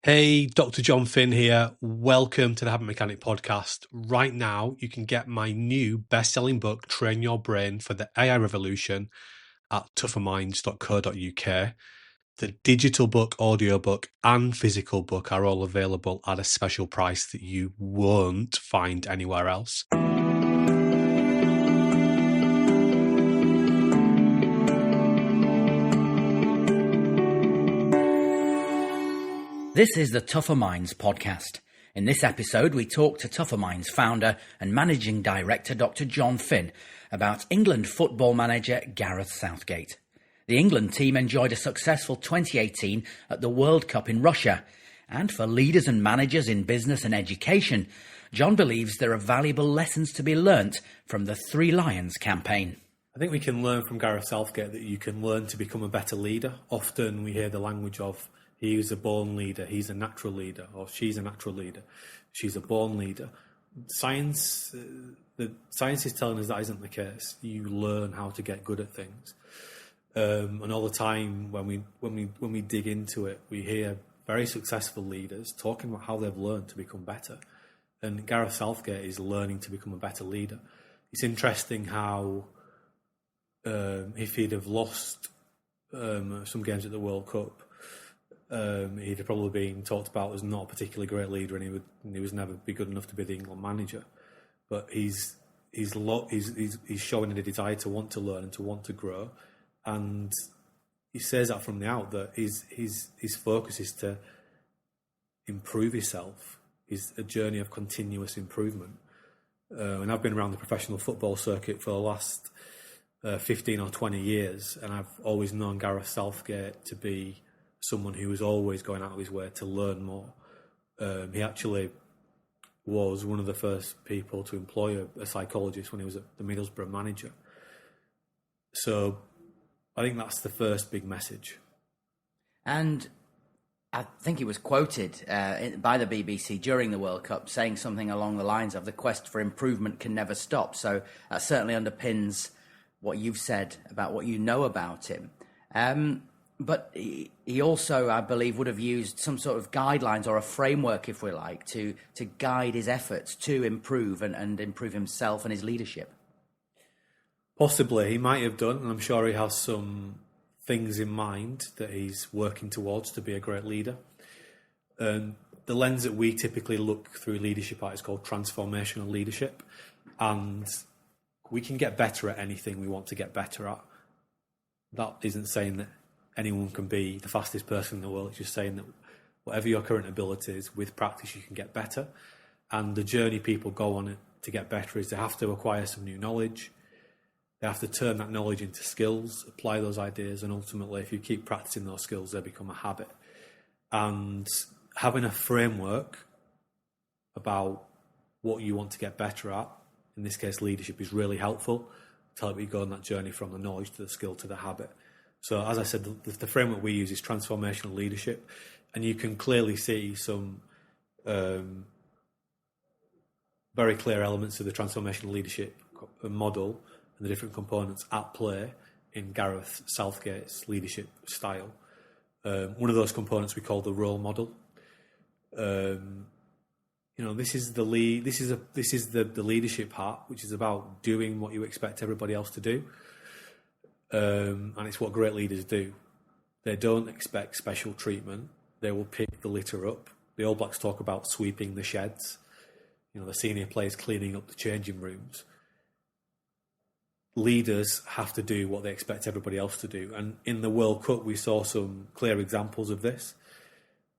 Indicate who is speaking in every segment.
Speaker 1: Hey, Dr. Jon Finn here. Welcome to the Habit Mechanic podcast. Right now, you can get my new best-selling book, Train Your Brain for the AI Revolution, at tougherminds.co.uk. The digital book, audiobook, and physical book are all available at a special price that you won't find anywhere else.
Speaker 2: This is the Tougher Minds podcast. In this episode, we talk to Tougher Minds founder and managing director Dr. Jon Finn about England football manager Gareth Southgate. The England team enjoyed a successful 2018 at the World Cup in Russia. And for leaders and managers in business and education, Jon believes there are valuable lessons to be learnt from the Three Lions campaign.
Speaker 1: I think we can learn from Gareth Southgate that you can learn to become a better leader. Often we hear the language of he is a born leader, he's a natural leader, or she's a natural leader, she's a born leader. Science is telling us that isn't the case. You learn how to get good at things, and all the time when we dig into it, we hear very successful leaders talking about how they've learned to become better. And Gareth Southgate is learning to become a better leader. It's interesting how if he'd have lost some games at the World Cup, he'd have probably been talked about as not a particularly great leader, and he was never be good enough to be the England manager. But he's showing a desire to want to learn and to want to grow, and he says that from the out that his focus is to improve himself. Is a journey of continuous improvement. And I've been around the professional football circuit for the last 15 or 20 years, and I've always known Gareth Southgate to be someone who was always going out of his way to learn more. He actually was one of the first people to employ a psychologist when he was the Middlesbrough manager. So I think that's the first big message.
Speaker 2: And I think he was quoted by the BBC during the World Cup saying something along the lines of the quest for improvement can never stop. So that certainly underpins what you've said about what you know about him. But he also, I believe, would have used some sort of guidelines or a framework, if we like, to guide his efforts to improve and improve himself and his leadership.
Speaker 1: Possibly, he might have done, and I'm sure he has some things in mind that he's working towards to be a great leader. The lens that we typically look through leadership at is called transformational leadership, and we can get better at anything we want to get better at. That isn't saying that anyone can be the fastest person in the world. It's just saying that whatever your current ability is, with practice you can get better. And the journey people go on to get better is they have to acquire some new knowledge. They have to turn that knowledge into skills, apply those ideas, and ultimately, if you keep practicing those skills, they become a habit. And having a framework about what you want to get better at, in this case leadership, is really helpful to help you go on that journey from the knowledge to the skill to the habit. So as I said, the framework we use is transformational leadership, and you can clearly see some very clear elements of the transformational leadership model and the different components at play in Gareth Southgate's leadership style. One of those components we call the role model. This is the leadership part, which is about doing what you expect everybody else to do. And it's what great leaders do. They don't expect special treatment. They will pick the litter up. The All Blacks talk about sweeping the sheds. The senior players cleaning up the changing rooms. Leaders have to do what they expect everybody else to do. And in the World Cup, we saw some clear examples of this.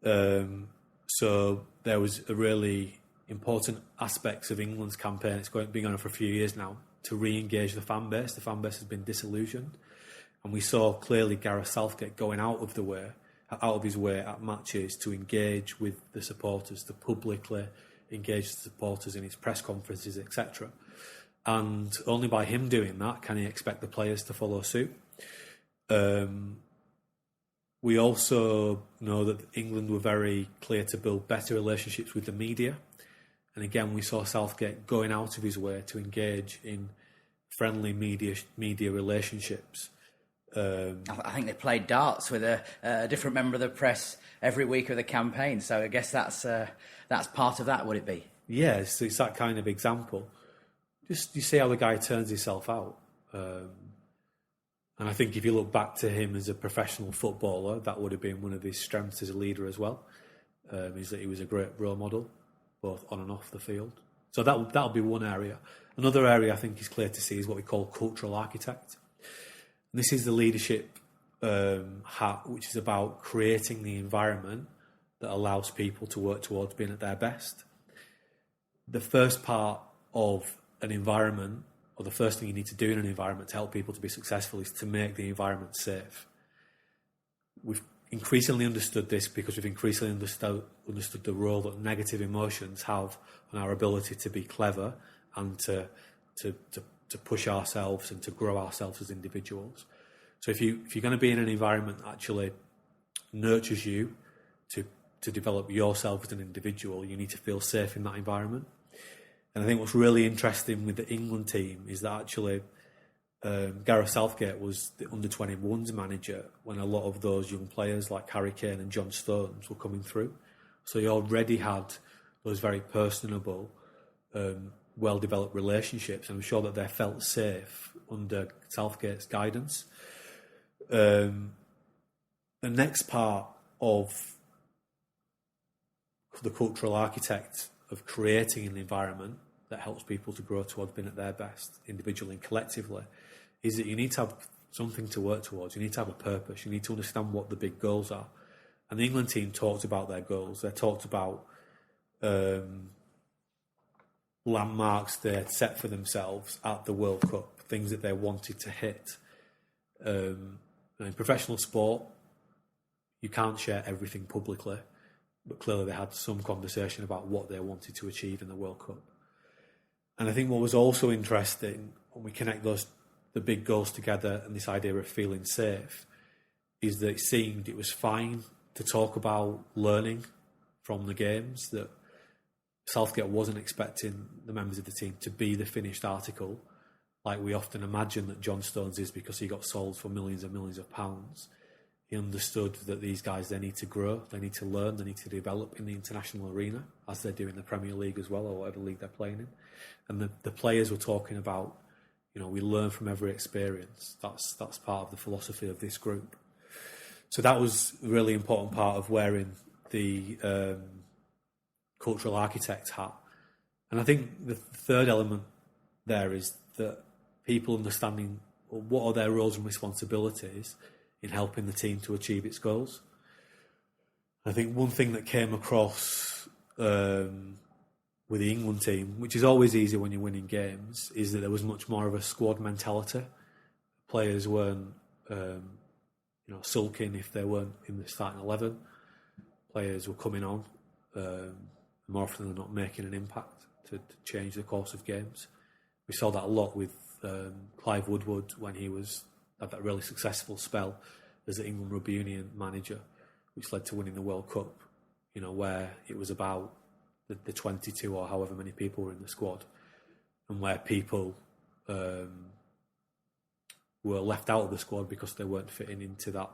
Speaker 1: So there was a really important aspects of England's campaign. It's been going on for a few years now, to re-engage the fan base. The fan base has been disillusioned. And we saw clearly Gareth Southgate going out of his way at matches to engage with the supporters, to publicly engage the supporters in his press conferences, etc. And only by him doing that can he expect the players to follow suit. We also know that England were very clear to build better relationships with the media. And again, we saw Southgate going out of his way to engage in friendly media relationships
Speaker 2: I think they played darts with a different member of the press every week of the campaign. So I guess that's part of that, would it be?
Speaker 1: Yeah, it's that kind of example. Just you see how the guy turns himself out. And I think if you look back to him as a professional footballer, that would have been one of his strengths as a leader as well, is that he was a great role model, both on and off the field. So that'll be one area. Another area I think is clear to see is what we call cultural architect. And this is the leadership hat, which is about creating the environment that allows people to work towards being at their best. The first part of an environment, or the first thing you need to do in an environment to help people to be successful, is to make the environment safe. We've increasingly understood this because we've increasingly understood the role that negative emotions have on our ability to be clever and to push ourselves and to grow ourselves as individuals. So if you're going to be in an environment that actually nurtures you to develop yourself as an individual, you need to feel safe in that environment. And I think what's really interesting with the England team is that actually Gareth Southgate was the under-21s manager when a lot of those young players like Harry Kane and John Stones were coming through. So he already had those very personable, well-developed relationships, and I'm sure that they felt safe under Southgate's guidance. The next part of the cultural architect of creating an environment that helps people to grow towards being at their best, individually and collectively, is that you need to have something to work towards. You need to have a purpose. You need to understand what the big goals are. And the England team talked about their goals. They talked about landmarks they had set for themselves at the World Cup, things that they wanted to hit. In professional sport, you can't share everything publicly, but clearly they had some conversation about what they wanted to achieve in the World Cup. And I think what was also interesting when we connect the big goals together and this idea of feeling safe is that it seemed it was fine to talk about learning from the games, that Southgate wasn't expecting the members of the team to be the finished article like we often imagine that John Stones is because he got sold for millions and millions of pounds. He understood that these guys, they need to grow, they need to learn, they need to develop in the international arena, as they do in the Premier League as well, or whatever league they're playing in. And the players were talking about, we learn from every experience. That's part of the philosophy of this group. So that was a really important part of wearing the cultural architect hat. And I think the third element there is that people understanding what are their roles and responsibilities in helping the team to achieve its goals. I think one thing that came across with the England team, which is always easy when you're winning games, is that there was much more of a squad mentality. Players weren't sulking if they weren't in the starting 11. Players were coming on, more often than not making an impact to change the course of games. We saw that a lot with Clive Woodward when he had that really successful spell as the England Rugby Union manager, which led to winning the World Cup, where it was about the 22 or however many people were in the squad, and where people were left out of the squad because they weren't fitting into that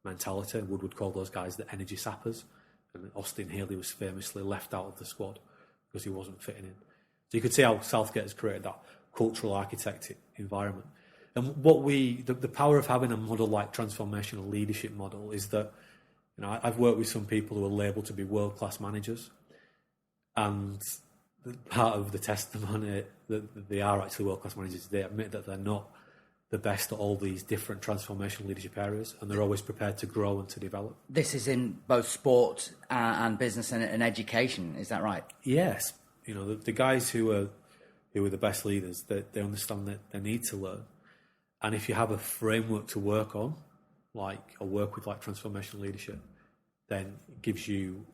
Speaker 1: mentality. Woodward called those guys the energy sappers, and Austin Healey was famously left out of the squad because he wasn't fitting in. So you could see how Southgate has created that cultural architect environment. And the power of having a model like transformational leadership model is that, I've worked with some people who are labelled to be world-class managers, and part of the testimony that they are actually world-class managers, they admit that they're not the best at all these different transformational leadership areas, and they're always prepared to grow and to develop. This
Speaker 2: is in both sport and business and education, is that right?
Speaker 1: Yes. The guys who are the best leaders, they understand that they need to learn. And if you have a framework to work on, work with transformational leadership, then it gives you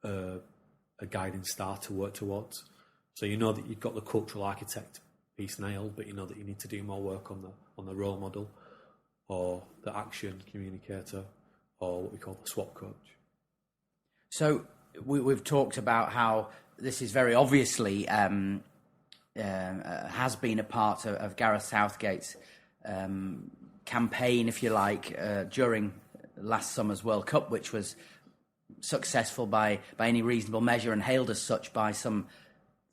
Speaker 1: a guiding star to work towards. So you know that you've got the cultural architect piece nailed, but you know that you need to do more work on the role model, or the action communicator, or what we call the SWAT coach.
Speaker 2: So we've talked about how this is very obviously has been a part of Gareth Southgate's campaign, if you like, during last summer's World Cup, which was successful by any reasonable measure and hailed as such by some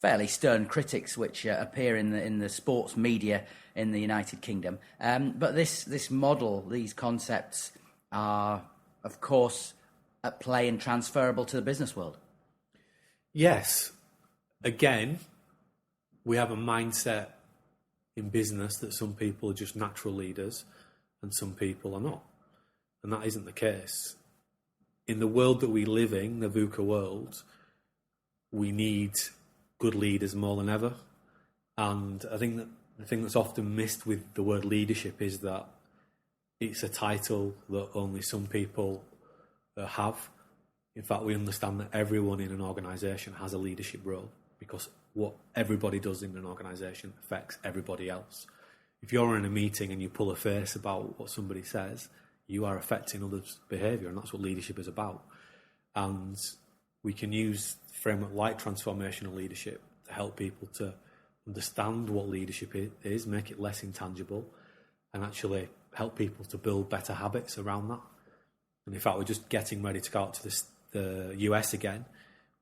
Speaker 2: fairly stern critics which appear in the sports media in the United Kingdom. But this model, these concepts are, of course, at play and transferable to the business world.
Speaker 1: Yes. Again, we have a mindset in business that some people are just natural leaders and some people are not. And that isn't the case. In the world that we live in, the VUCA world, we need good leaders more than ever. And I think that the thing that's often missed with the word leadership is that it's a title that only some people have. In fact, we understand that everyone in an organisation has a leadership role, because what everybody does in an organisation affects everybody else. If you're in a meeting and you pull a face about what somebody says, you are affecting others' behaviour, and that's what leadership is about. And we can use a framework like transformational leadership to help people to understand what leadership is, make it less intangible, and actually help people to build better habits around that. And in fact, we're just getting ready to go out to the US again,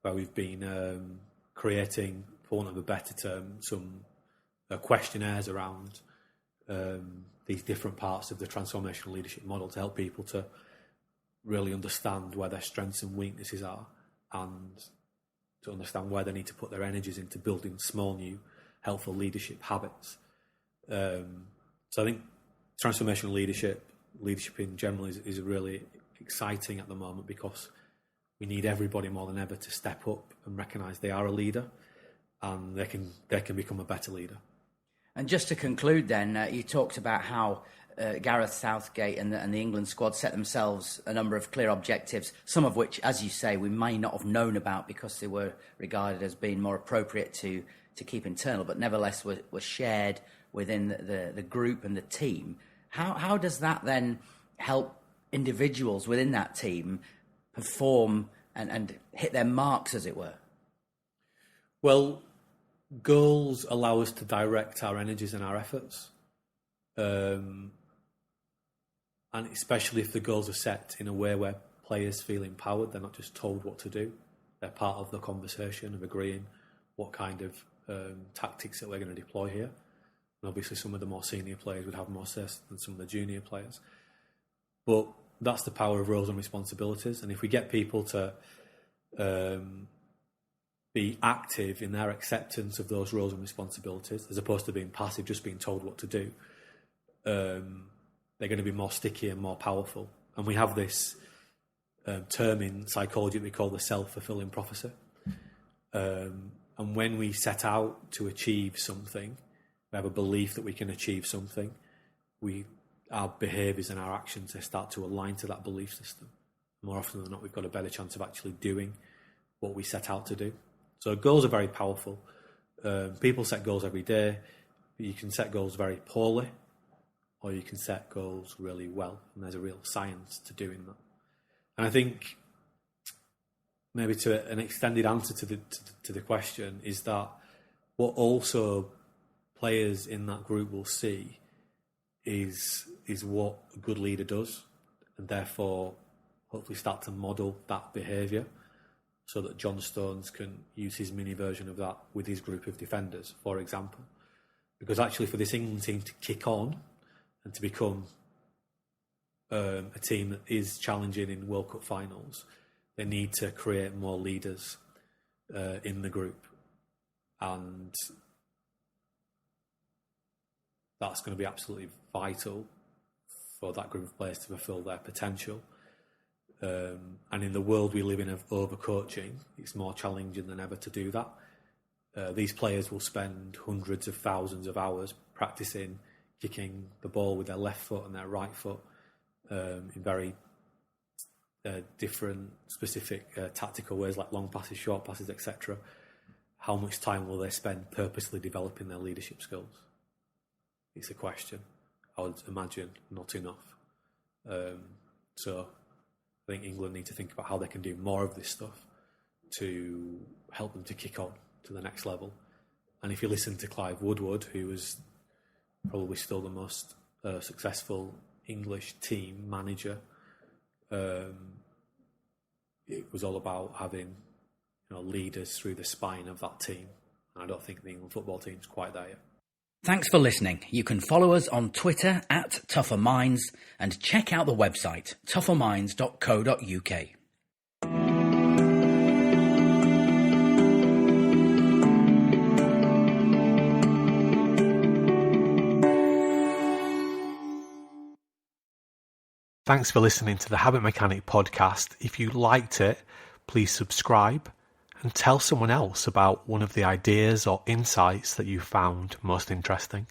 Speaker 1: where we've been creating, for want of a better term, some questionnaires around these different parts of the transformational leadership model to help people to really understand where their strengths and weaknesses are, and to understand where they need to put their energies into building small, new, helpful leadership habits. So I think transformational leadership in general is really exciting at the moment, because we need everybody more than ever to step up and recognise they are a leader, and they can become a better leader.
Speaker 2: And just to conclude then, you talked about how Gareth Southgate and the England squad set themselves a number of clear objectives, some of which, as you say, we may not have known about because they were regarded as being more appropriate to keep internal, but nevertheless were shared within the group and the team. How does that then help individuals within that team perform and hit their marks, as it were?
Speaker 1: Well, goals allow us to direct our energies and our efforts. And especially if the goals are set in a way where players feel empowered, they're not just told what to do. They're part of the conversation of agreeing what kind of tactics that we're going to deploy here. And obviously some of the more senior players would have more say than some of the junior players. But that's the power of roles and responsibilities. And if we get people to be active in their acceptance of those roles and responsibilities, as opposed to being passive, just being told what to do, they're going to be more sticky and more powerful. And we have this term in psychology that we call the self-fulfilling prophecy. And when we set out to achieve something, we have a belief that we can achieve something, our behaviours and our actions, they start to align to that belief system. More often than not, we've got a better chance of actually doing what we set out to do. So goals are very powerful. People set goals every day. You can set goals very poorly, or you can set goals really well. And there's a real science to doing that. And I think maybe to an extended answer to the question is that what also players in that group will see is what a good leader does, and therefore hopefully start to model that behaviour, so that John Stones can use his mini version of that with his group of defenders, for example. Because actually for this England team to kick on and to become a team that is challenging in World Cup finals, they need to create more leaders in the group. And that's going to be absolutely vital for that group of players to fulfil their potential. And in the world we live in of overcoaching, it's more challenging than ever to do that. These players will spend hundreds of thousands of hours practicing kicking the ball with their left foot and their right foot in very different, specific tactical ways, like long passes, short passes, etc. How much time will they spend purposely developing their leadership skills? It's a question. I would imagine not enough. So I think England need to think about how they can do more of this stuff to help them to kick on to the next level. And if you listen to Clive Woodward, who was probably still the most a successful English team manager, it was all about having leaders through the spine of that team. And I don't think the England football team's quite there yet.
Speaker 2: Thanks for listening. You can follow us on Twitter @TougherMinds and check out the website tougherminds.co.uk.
Speaker 1: Thanks for listening to the Habit Mechanic podcast. If you liked it, please subscribe and tell someone else about one of the ideas or insights that you found most interesting.